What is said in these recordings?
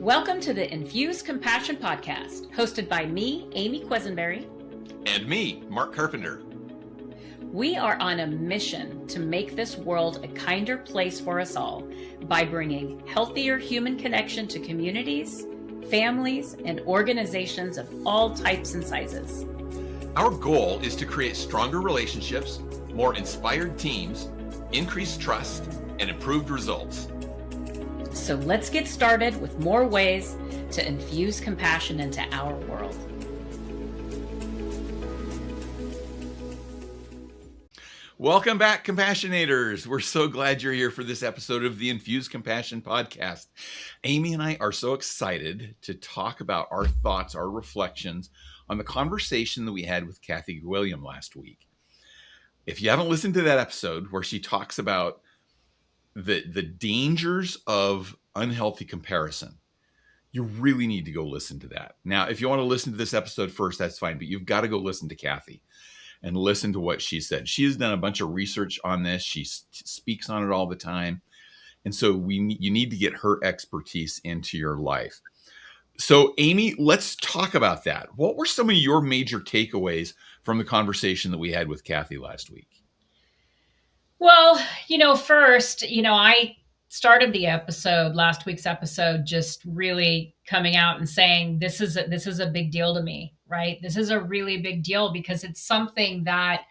Welcome to the Infuse Compassion podcast, hosted by me, Amy Quisenberry. And me, Mark Carpenter. We are on a mission to make this world a kinder place for us all by bringing healthier human connection to communities, families, and organizations of all types and sizes. Our goal is to create stronger relationships, more inspired teams, increased trust, and improved results. So let's get started with more ways to infuse compassion into our world. Welcome back, Compassionators. We're so glad you're here for this episode of the Infuse Compassion podcast. Amy and I are so excited to talk about our thoughts, our reflections on the conversation that we had with Kathie Gwilliam last week. If you haven't listened to that episode where she talks about the dangers of unhealthy comparison, you really need to go listen to that. Now, if you want to listen to this episode first, that's fine, but you've got to go listen to Kathie and listen to what she said. She has done a bunch of research on this. She speaks on it all the time. And so you need to get her expertise into your life. So Amy, let's talk about that. What were some of your major takeaways from the conversation that we had with Kathie last week? Well, first, I started the episode, last week's episode, just really coming out and saying, this is a big deal to me, right? This is a really big deal because it's something that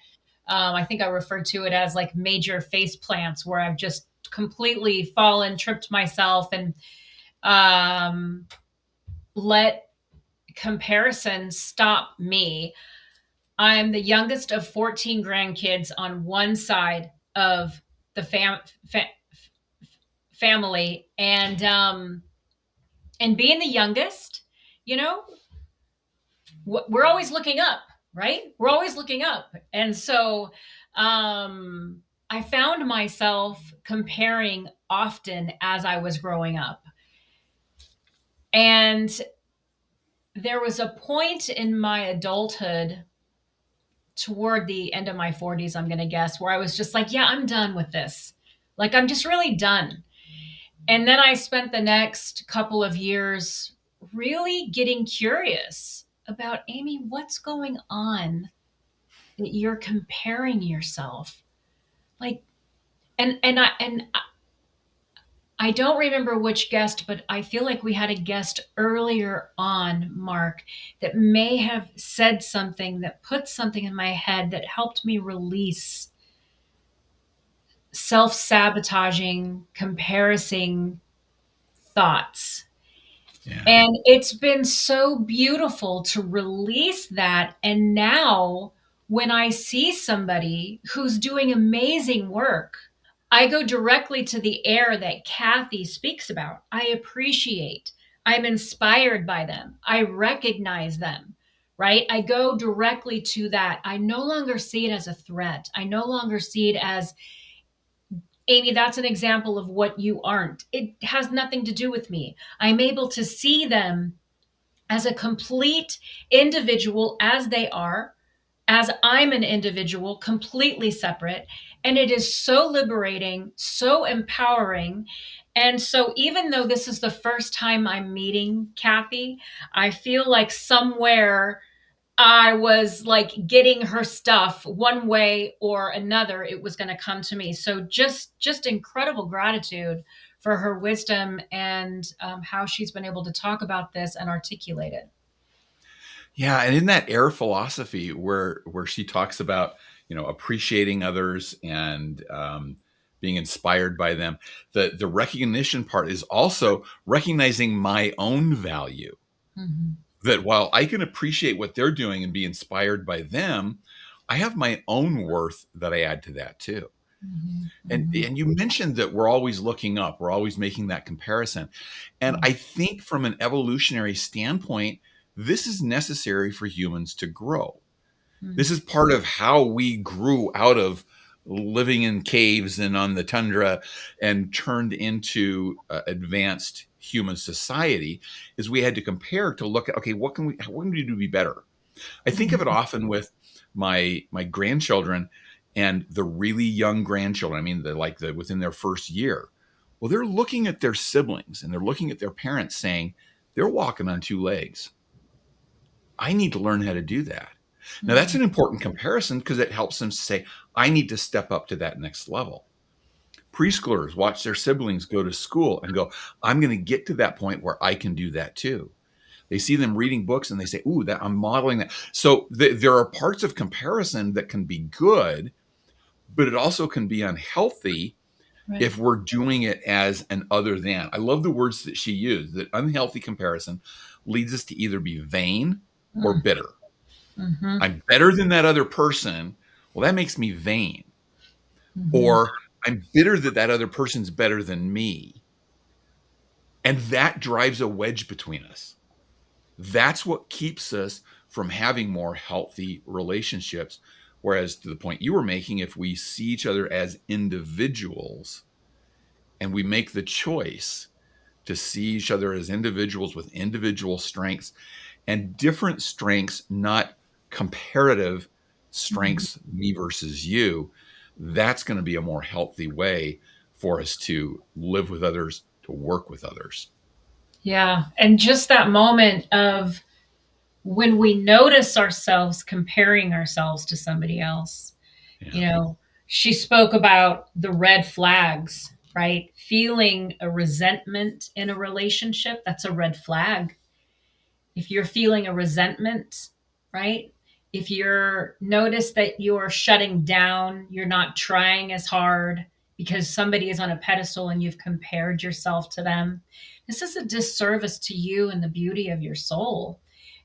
I think I referred to it as like major face plants, where I've just completely tripped myself and let comparison stop me. I'm the youngest of 14 grandkids on one side of the family, and being the youngest, we're always looking up, right? We're always looking up. And so I found myself comparing often as I was growing up. And there was a point in my adulthood toward the end of my 40s, I'm going to guess, where I was just like, yeah, I'm done with this. Like, I'm just really done. And then I spent the next couple of years really getting curious about, Amy, what's going on that you're comparing yourself? Like, and I don't remember which guest, but I feel like we had a guest earlier on, Mark, that may have said something that put something in my head that helped me release self-sabotaging, comparing thoughts. Yeah. And it's been so beautiful to release that. And now when I see somebody who's doing amazing work, I go directly to the air that Kathie speaks about. I appreciate, I'm inspired by them. I recognize them, right? I go directly to that. I no longer see it as a threat. I no longer see it as, Amy, that's an example of what you aren't. It has nothing to do with me. I'm able to see them as a complete individual as they are, as I'm an individual, completely separate. And it is so liberating, so empowering. And so even though this is the first time I'm meeting Kathie, I feel like somewhere I was like getting her stuff one way or another, it was going to come to me. So just incredible gratitude for her wisdom and how she's been able to talk about this and articulate it. Yeah, and in that air philosophy where she talks about, appreciating others and being inspired by them, the recognition part is also recognizing my own value. Mm-hmm. That while I can appreciate what they're doing and be inspired by them, I have my own worth that I add to that too. Mm-hmm. And you mentioned that we're always looking up, we're always making that comparison. And I think from an evolutionary standpoint, this is necessary for humans to grow. Mm-hmm. This is part of how we grew out of living in caves and on the tundra and turned into advanced human society, is we had to compare to look at, okay, what can we do to be better? I think of it often with my grandchildren and the really young grandchildren. I mean, within their first year, Well, they're looking at their siblings and they're looking at their parents saying, they're walking on two legs. I need to learn how to do that. Now, that's an important comparison because it helps them say, I need to step up to that next level. Preschoolers watch their siblings go to school and go, I'm going to get to that point where I can do that too. They see them reading books and they say, ooh, that I'm modeling that. So there are parts of comparison that can be good, but it also can be unhealthy if we're doing it as an other than. I love the words that she used, that unhealthy comparison leads us to either be vain or bitter. I'm better than that other person. Well, that makes me vain. Or I'm bitter that that other person's better than me. And that drives a wedge between us. That's what keeps us from having more healthy relationships. Whereas, to the point you were making, if we see each other as individuals and we make the choice to see each other as individuals with individual strengths and different strengths, not comparative strengths, me versus you, that's going to be a more healthy way for us to live with others, to work with others. Yeah. And just that moment of when we notice ourselves comparing ourselves to somebody else, she spoke about the red flags, right? Feeling a resentment in a relationship, that's a red flag. If you're feeling a resentment, right? If you're notice that you're shutting down, you're not trying as hard because somebody is on a pedestal and you've compared yourself to them, this is a disservice to you and the beauty of your soul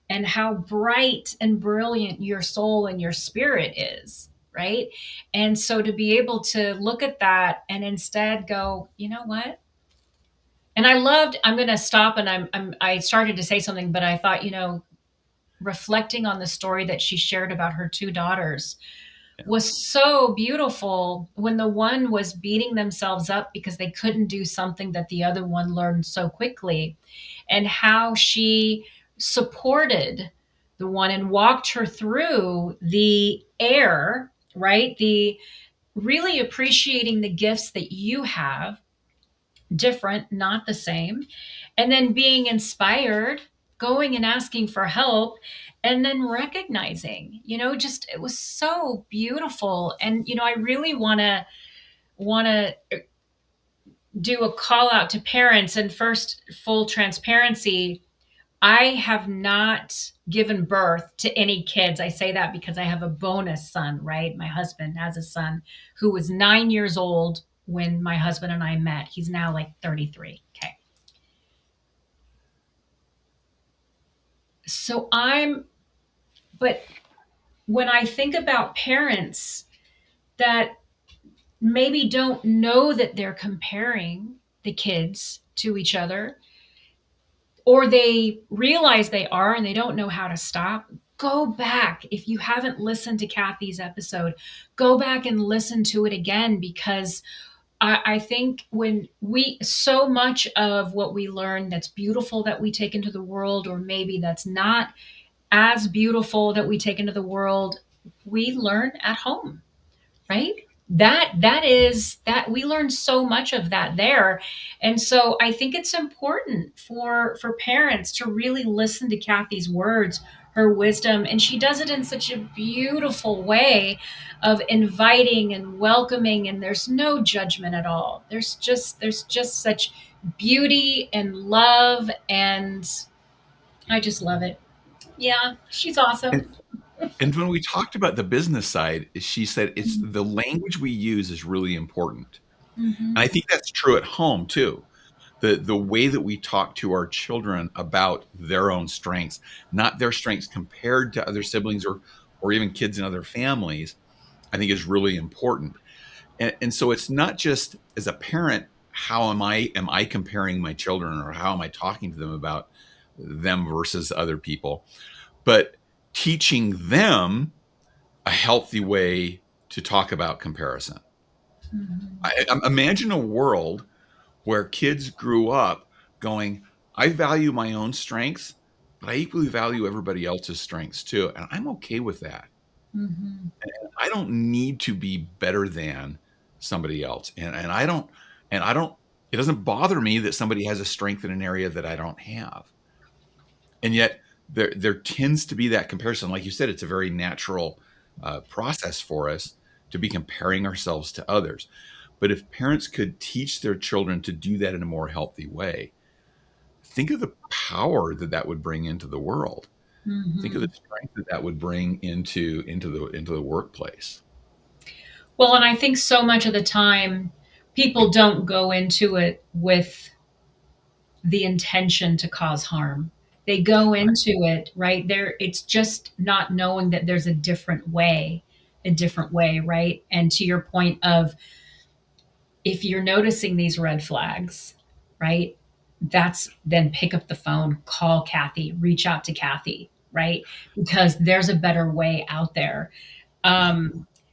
and how bright and brilliant your soul and your spirit is, right? And so to be able to look at that and instead go, you know what? And I'm going to stop and I started to say something, but I thought, reflecting on the story that she shared about her two daughters was so beautiful when the one was beating themselves up because they couldn't do something that the other one learned so quickly, and how she supported the one and walked her through the air, right? The really appreciating the gifts that you have, different, not the same, and then being inspired, going and asking for help, and then recognizing, just it was so beautiful. And I really want to do a call out to parents. And first, full transparency, I have not given birth to any kids. I say that because I have a bonus son, right? My husband has a son who was 9 years old when my husband and I met. He's now like 33. Okay. But when I think about parents that maybe don't know that they're comparing the kids to each other, or they realize they are and they don't know how to stop, go back. If you haven't listened to Kathie's episode, go back and listen to it again, because I think when so much of what we learn that's beautiful that we take into the world, or maybe that's not as beautiful that we take into the world, we learn at home, right? That we learn so much of that there. And so I think it's important for parents to really listen to Kathie's words, her wisdom, and she does it in such a beautiful way of inviting and welcoming, and there's no judgment at all. There's just such beauty and love, and I just love it. Yeah, she's awesome. And when we talked about the business side, she said it's the language we use is really important. And I think that's true at home too. The way that we talk to our children about their own strengths, not their strengths compared to other siblings or even kids in other families, I think is really important. And so it's not just as a parent, how am I comparing my children, or how am I talking to them about them versus other people, but teaching them a healthy way to talk about comparison. I imagine a world where kids grew up going, I value my own strengths, but I equally value everybody else's strengths too. And I'm okay with that. Mm-hmm. I don't need to be better than somebody else. And I don't, It doesn't bother me that somebody has a strength in an area that I don't have. And yet there tends to be that comparison. Like you said, it's a very natural process for us to be comparing ourselves to others. But if parents could teach their children to do that in a more healthy way, think of the power that that would bring into the world. Think of the strength that that would bring into the workplace. Well, and I think so much of the time people don't go into it with the intention to cause harm. They go Right. into it, right? There it's just not knowing that there's a different way, right? And to your point of, if you're noticing these red flags, right? That's then pick up the phone, call Kathie, reach out to Kathie, right? Because there's a better way out there.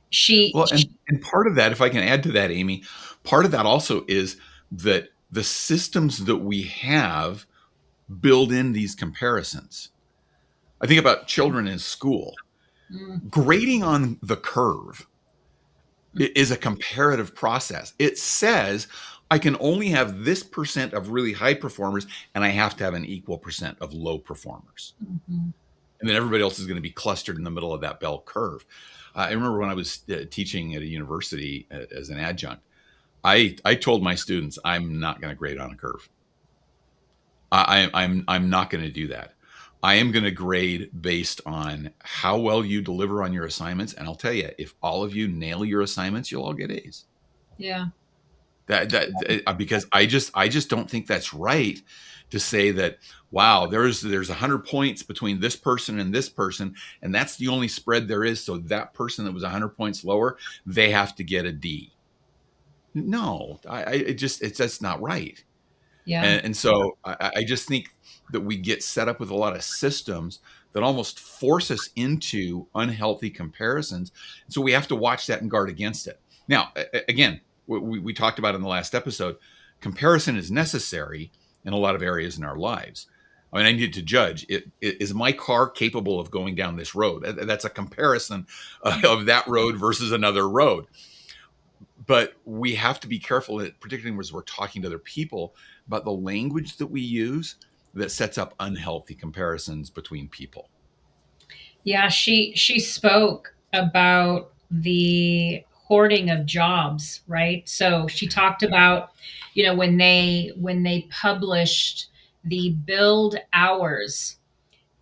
She, Well, and part of that, if I can add to that, Amy, part of that also is that the systems that we have build in these comparisons. I think about children in school. Grading on the curve is a comparative process. It says I can only have this percent of really high performers, and I have to have an equal percent of low performers. And then everybody else is going to be clustered in the middle of that bell curve. I remember when I was teaching at a university as an adjunct, I told my students, I'm not going to grade on a curve. I'm not going to do that. I am going to grade based on how well you deliver on your assignments. And I'll tell you, if all of you nail your assignments, you'll all get A's. yeah. Because I just don't think that's right to say that, wow, there's 100 points between this person, and that's the only spread there is. So that person that was 100 points lower, they have to get a D. No, that's not right. Yeah. And so I just think that we get set up with a lot of systems that almost force us into unhealthy comparisons. So we have to watch that and guard against it. Now, again, we talked about in the last episode, comparison is necessary in a lot of areas in our lives. I mean, I need to judge, is my car capable of going down this road? That's a comparison of that road versus another road. But we have to be careful, particularly as we're talking to other people, about the language that we use that sets up unhealthy comparisons between people. Yeah, she spoke about the hoarding of jobs, right? So she talked about, when they published the billed hours,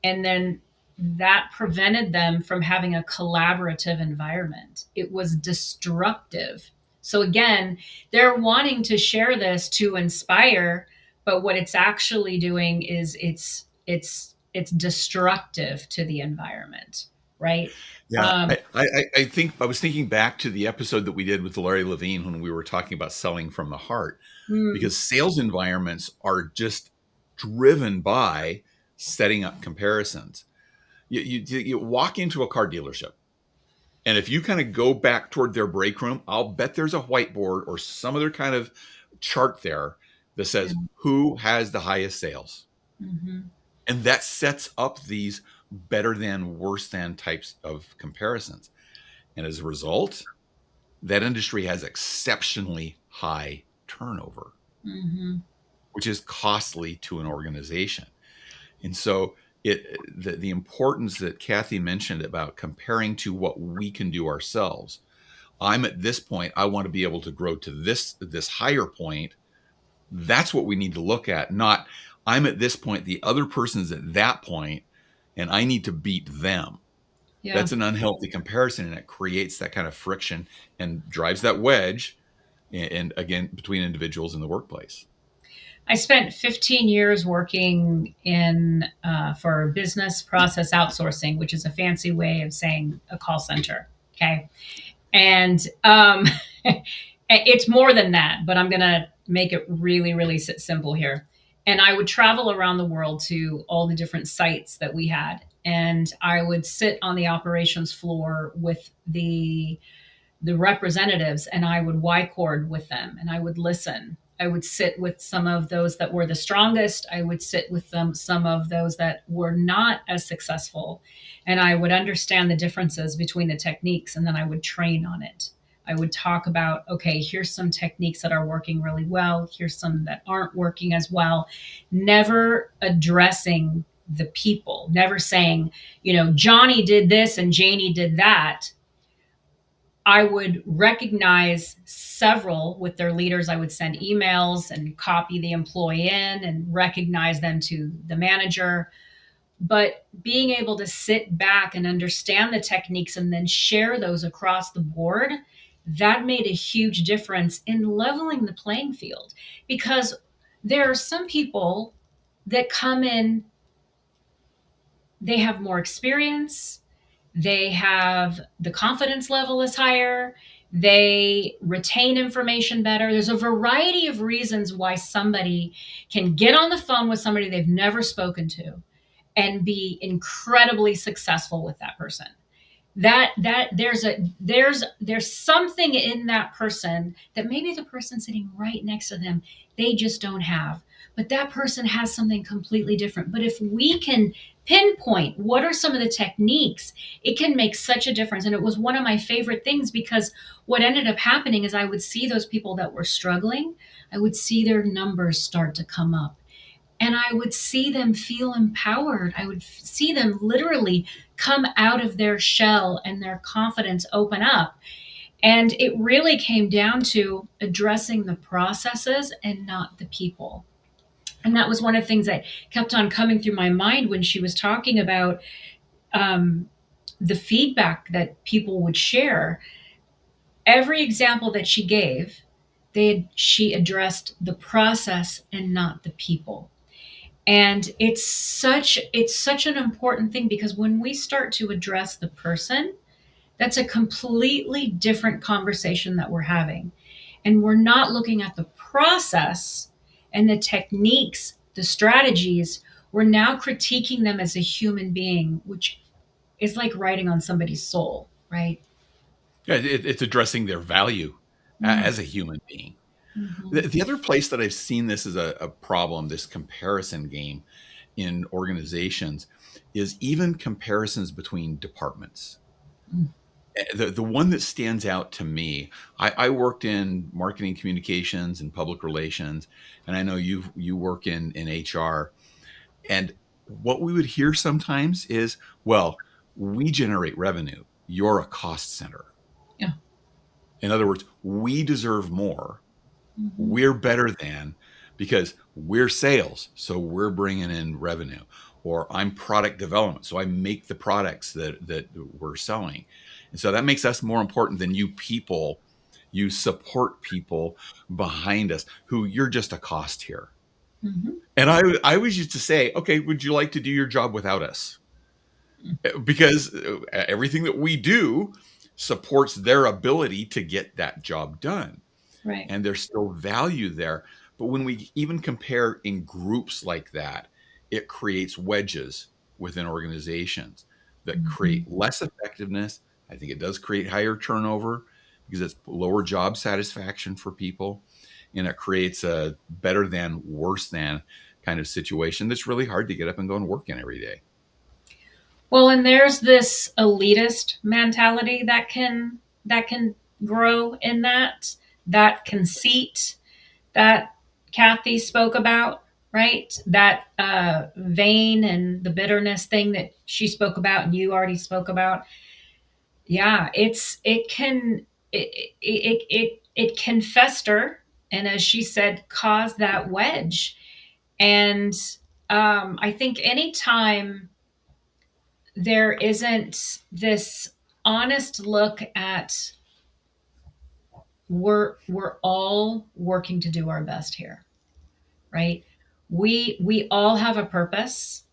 and then that prevented them from having a collaborative environment. It was destructive. So again, they're wanting to share this to inspire, but what it's actually doing is it's destructive to the environment, right? Yeah, I think I was thinking back to the episode that we did with Larry Levine when we were talking about selling from the heart, because sales environments are just driven by setting up comparisons. You walk into a car dealership, and if you kind of go back toward their break room, I'll bet there's a whiteboard or some other kind of chart there that says who has the highest sales. And that sets up these better than, worse than types of comparisons. And as a result, that industry has exceptionally high turnover, which is costly to an organization. And so the importance that Kathie mentioned about comparing to what we can do ourselves. I'm at this point, I want to be able to grow to this higher point. That's what we need to look at, not I'm at this point, the other person's at that point, and I need to beat them. Yeah. That's an unhealthy comparison, and it creates that kind of friction and drives that wedge, and again, between individuals in the workplace. I spent 15 years working for business process outsourcing, which is a fancy way of saying a call center. Okay. And it's more than that, but I'm going to make it really, really simple here. And I would travel around the world to all the different sites that we had. And I would sit on the operations floor with the representatives, and I would Y-cord with them, and I would listen. I would sit with some of those that were the strongest. I would sit with some of those that were not as successful. And I would understand the differences between the techniques, and then I would train on it. I would talk about, okay, here's some techniques that are working really well. Here's some that aren't working as well. Never addressing the people, never saying, Johnny did this and Janie did that. I would recognize several with their leaders. I would send emails and copy the employee in and recognize them to the manager. But being able to sit back and understand the techniques and then share those across the board, that made a huge difference in leveling the playing field. Because there are some people that come in, they have more experience, they have the confidence level is higher, they retain information better. There's a variety of reasons why somebody can get on the phone with somebody they've never spoken to and be incredibly successful with that person. That there's something in that person that maybe the person sitting right next to them, they just don't have, but that person has something completely different. But if we can pinpoint what are some of the techniques, it can make such a difference. And it was one of my favorite things, because what ended up happening is I would see those people that were struggling, I would see their numbers start to come up, and I would see them feel empowered. I would see them literally come out of their shell and their confidence open up. And it really came down to addressing the processes and not the people. And that was one of the things that kept on coming through my mind when she was talking about the feedback that people would share. Every example that she gave, she addressed the process and not the people. And it's such an important thing, because when we start to address the person, that's a completely different conversation that we're having. And we're not looking at the process and the techniques, the strategies. We're now critiquing them as a human being, which is like writing on somebody's soul, right? Yeah, it's addressing their value as a human being. Mm-hmm. The other place that I've seen this as a problem, this comparison game in organizations, is even comparisons between departments. Mm. The one that stands out to me, I worked in marketing communications and public relations, and I know you work in HR. And what we would hear sometimes is, well, we generate revenue. You're a cost center. Yeah. In other words, we deserve more. Mm-hmm. We're better than, because we're sales, so we're bringing in revenue. Or I'm product development, so I make the products that we're selling. And so that makes us more important than you people. You support people behind us who you're just a cost here. Mm-hmm. And I always used to say, okay, would you like to do your job without us? Because everything that we do supports their ability to get that job done. Right. And there's still value there. But when we even compare in groups like that, it creates wedges within organizations that create less effectiveness. I think it does create higher turnover, because it's lower job satisfaction for people. And it creates a better than, worse than kind of situation that's really hard to get up and go and work in every day. Well, and there's this elitist mentality that can grow in that conceit that Kathie spoke about, right? That vain and the bitterness thing that she spoke about and you already spoke about. Yeah, it can fester, and as she said, cause that wedge. And I think anytime there isn't this honest look at, we're all working to do our best here, right? We all have a purpose.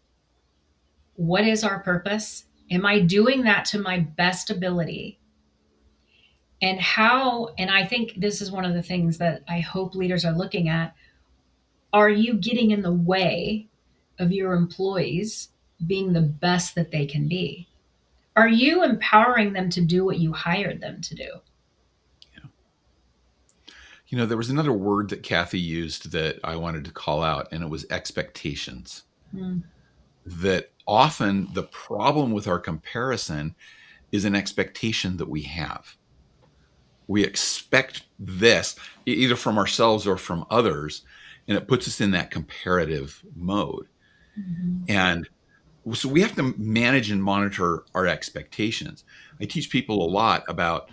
What is our purpose? Am I doing that to my best ability? And how, and I think this is one of the things that I hope leaders are looking at, are you getting in the way of your employees being the best that they can be? Are you empowering them to do what you hired them to do? There was another word that Kathie used that I wanted to call out, and it was expectations. That often the problem with our comparison is an expectation that we have. we expect this either from ourselves or from others, and it puts us in that comparative mode. Mm-hmm. And so we have to manage and monitor our expectations. I teach people a lot about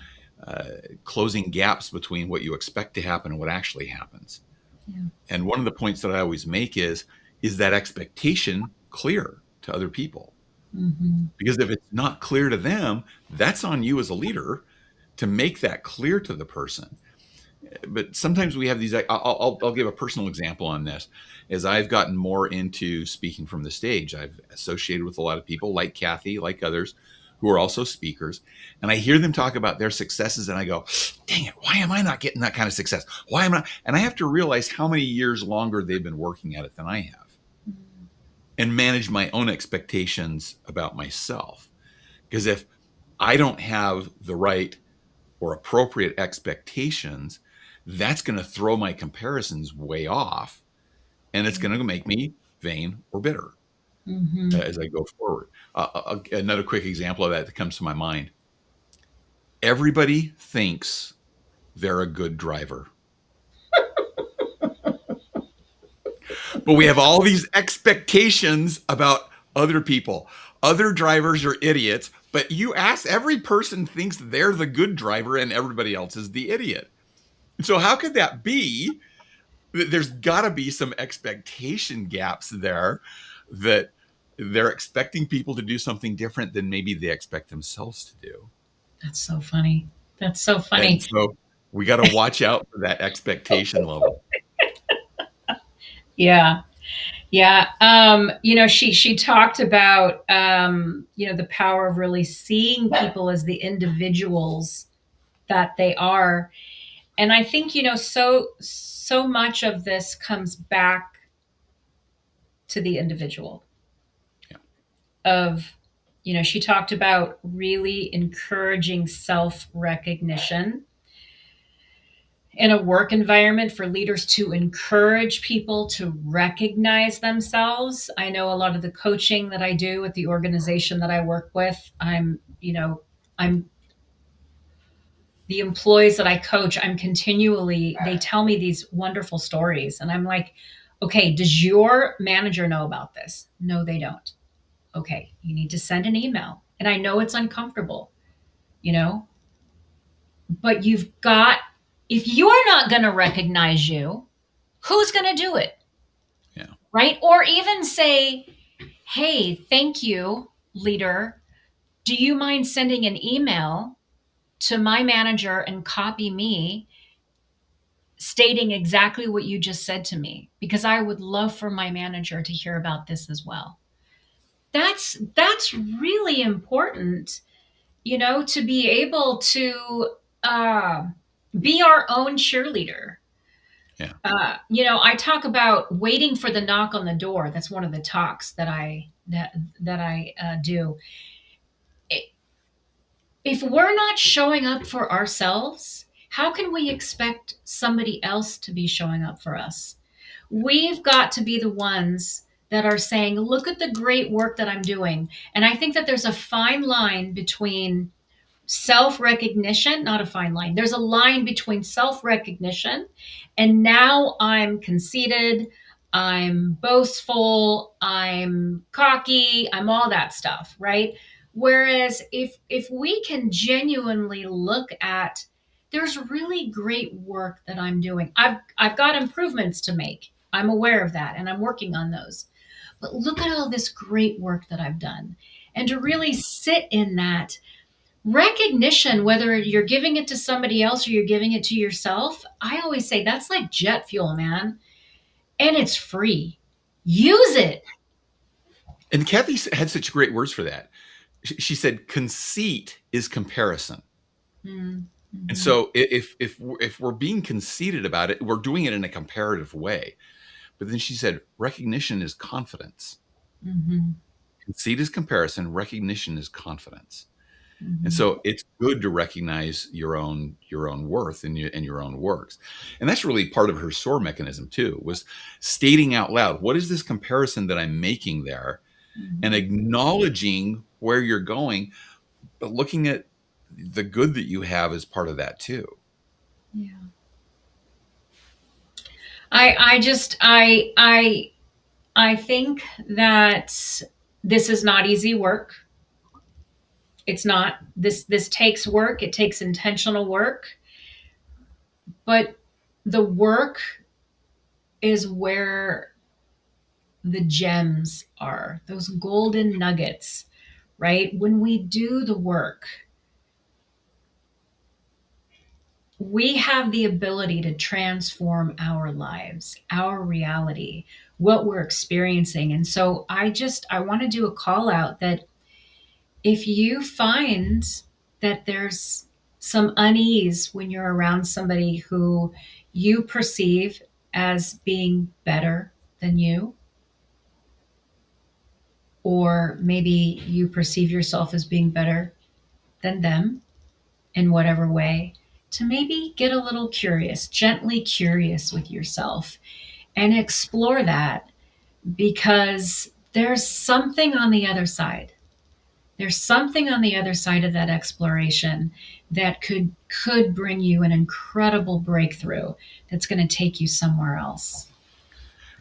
closing gaps between what you expect to happen and what actually happens. Yeah. And one of the points that I always make is that expectation clear to other people? Mm-hmm. Because if it's not clear to them, that's on you as a leader to make that clear to the person. But sometimes we have these, I'll give a personal example on this. As I've gotten more into speaking from the stage, I've associated with a lot of people like Kathie, like others, who are also speakers. And I hear them talk about their successes and I go, dang it, why am I not getting that kind of success? Why am I not? And I have to realize how many years longer they've been working at it than I have, and manage my own expectations about myself. Because if I don't have the right or appropriate expectations, that's going to throw my comparisons way off, and it's going to make me vain or bitter Mm-hmm. as I go forward. Another quick example of that comes to my mind. Everybody thinks they're a good driver. But we have all these expectations about other people. Other drivers are idiots, but you ask, every person thinks they're the good driver and everybody else is the idiot. So how could that be? There's got to be some expectation gaps there, that they're expecting people to do something different than maybe they expect themselves to do. That's so funny. That's so And funny. so we got to watch out for that expectation level. Yeah. Yeah. She talked about, the power of really seeing people as the individuals that they are. And I think, so much of this comes back to the individual. Yeah. She talked about really encouraging self-recognition in a work environment, for leaders to encourage people to recognize themselves. I know a lot of the coaching that I do at the organization that I work with, I'm the employees that I coach, they tell me these wonderful stories. And I'm like, okay, does your manager know about this? No, they don't. Okay, you need to send an email. And I know it's uncomfortable, but if you're not going to recognize you, who's going to do it? Yeah. Right? Or even say, hey, thank you, leader. Do you mind sending an email to my manager and copy me, stating exactly what you just said to me? Because I would love for my manager to hear about this as well. That's really important, to be able to be our own cheerleader. Yeah. I talk about waiting for the knock on the door. That's one of the talks that I do. If we're not showing up for ourselves, how can we expect somebody else to be showing up for us? We've got to be the ones that are saying, look at the great work that I'm doing. And I think that there's a fine line between self-recognition, not a fine line. There's a line between self-recognition and now I'm conceited, I'm boastful, I'm cocky, I'm all that stuff, right? Whereas if we can genuinely look at, there's really great work that I'm doing. I've got improvements to make. I'm aware of that and I'm working on those. But look at all this great work that I've done. And to really sit in that recognition, whether you're giving it to somebody else or you're giving it to yourself, I always say that's like jet fuel, man. And it's free. Use it. And Kathie had such great words for that. She said, conceit is comparison. Mm-hmm. And so if we're being conceited about it, we're doing it in a comparative way. But then she said, recognition is confidence. Mm-hmm. Conceit is comparison. Recognition is confidence. Mm-hmm. And so it's good to recognize your own worth and your own works. And that's really part of her SOAR mechanism too, was stating out loud, what is this comparison that I'm making there? Mm-hmm. And acknowledging where you're going, but looking at the good that you have as part of that too. Yeah. I think that this is not easy work. It's not. This takes work. It takes intentional work. But the work is where the gems are, those golden nuggets, right? When we do the work, we have the ability to transform our lives, our reality, what we're experiencing. And so I want to do a call out that if you find that there's some unease when you're around somebody who you perceive as being better than you, or maybe you perceive yourself as being better than them in whatever way, to maybe get a little curious, gently curious with yourself and explore that, because there's something on the other side. There's something on the other side of that exploration that could bring you an incredible breakthrough that's going to take you somewhere else.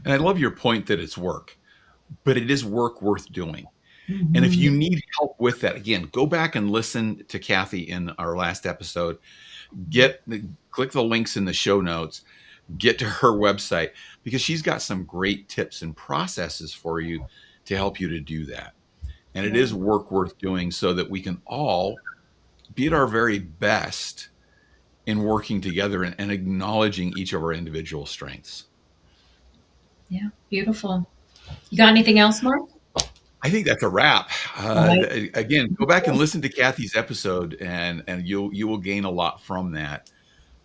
And I love your point that it's work, but it is work worth doing. Mm-hmm. And if you need help with that, again, go back and listen to Kathie in our last episode. Click the links in the show notes, get to her website, because she's got some great tips and processes for you to help you to do that. And it is work worth doing so that we can all be at our very best in working together and acknowledging each of our individual strengths. Yeah, beautiful. You got anything else, Mark? I think that's a wrap. Right. Again, go back and listen to Kathie's episode, and you will gain a lot from that.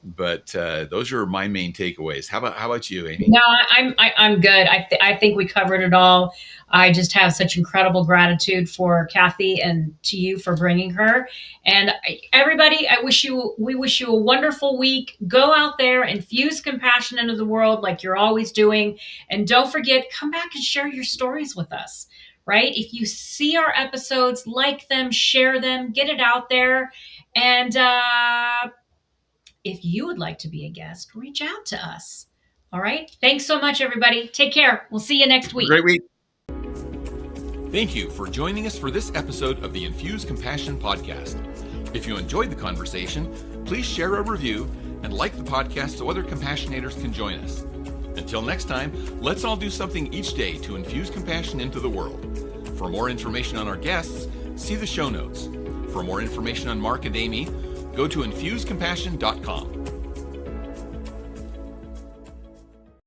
But those are my main takeaways. How about you, Amy? No, I'm good. I think we covered it all. I just have such incredible gratitude for Kathie and to you for bringing her. And everybody, we wish you a wonderful week. Go out there, infuse compassion into the world like you're always doing, and don't forget, come back and share your stories with us. Right? If you see our episodes, like them, share them, get it out there, and if you would like to be a guest, reach out to us. All right. Thanks so much, everybody. Take care. We'll see you next week. Great week. Thank you for joining us for this episode of the Infuse Compassion podcast. If you enjoyed the conversation, please share a review and like the podcast so other compassionators can join us. Until next time, let's all do something each day to infuse compassion into the world. For more information on our guests, see the show notes. For more information on Mark and Amy, go to infusecompassion.com.